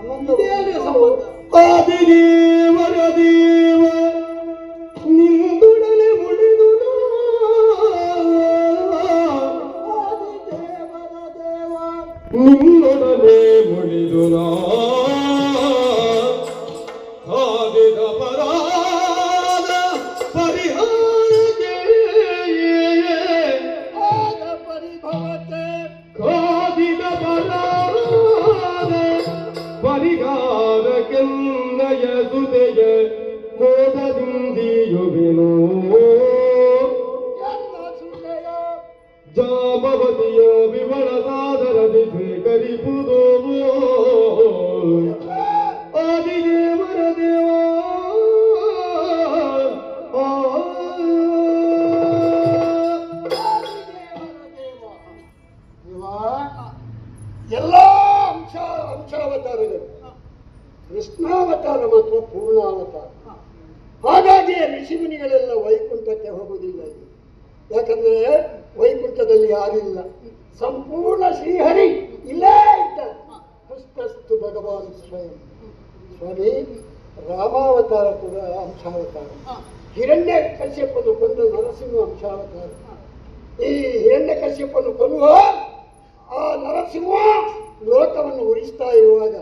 ಇದೇನು ಸಂಬಂಧ? ಆದಿದೇವರ ದೇವ ನಿಂದೊಡನೆ ಮುಡಿದು ನಿನ್ನೊಡನೆ ಮುಡಿದು ಆದಿದ ಪರಾದ ಪರಿಹಾರಕ್ಕೆ ಆದ ಪರಿಭವತೆ ಕಾದಿದ ಪರಾದ ಪರಿಹಾರಕ್ಕೆನ್ನಯ ಸುತೆಯ ಮೋದದಿಂದಿಯುವೆನು ಎಲ್ಲ ಸುಖಯ ಜಾಮವತಿಯ ವಿವಳ ಸಾದರದಿ ಸ್ವೀಕರಿಸುವುದು ಆದಿದೇವರ ದೇವ ಎಲ್ಲ ಅಂಶಾವತಾರಗಳು ಕೃಷ್ಣಾವತಾರ ಮಾತ್ರ ಪೂರ್ಣಾವತಾರ. ಹಾಗಾಗಿ ಋಷಿಮುನಿಗಳೆಲ್ಲ ವೈಕುಂಠಕ್ಕೆ ಹೋಗುವುದಿಲ್ಲ. ಯಾಕಂದ್ರೆ ವೈಕುಂಠದಲ್ಲಿ ಯಾರಿಲ್ಲ, ಸಂಪೂರ್ಣ ಶ್ರೀಹರಿ ಇಲ್ಲೇ ಇದ್ದಾರೆ. ಕೃಷ್ಣಸ್ತು ಭಗವಾನ್ ಸ್ವಯಂ. ಸ್ವಾಮಿ ರಾಮಾವತಾರ ಕೂಡ ಅಂಶಾವತಾರ. ಹಿರಣ್ಯ ಕಶ್ಯಪನು ಕೊಂದ ನರಸಿಂಹ ಅಂಶಾವತಾರ. ಈ ಹಿರಣ್ಯ ಕಶ್ಯಪನು ಕೊಲ್ಲುವ ಆ ನರಸಿಂಹ ಲೋಕವನ್ನು ಉಳಿಸ್ತಾ ಇರುವಾಗ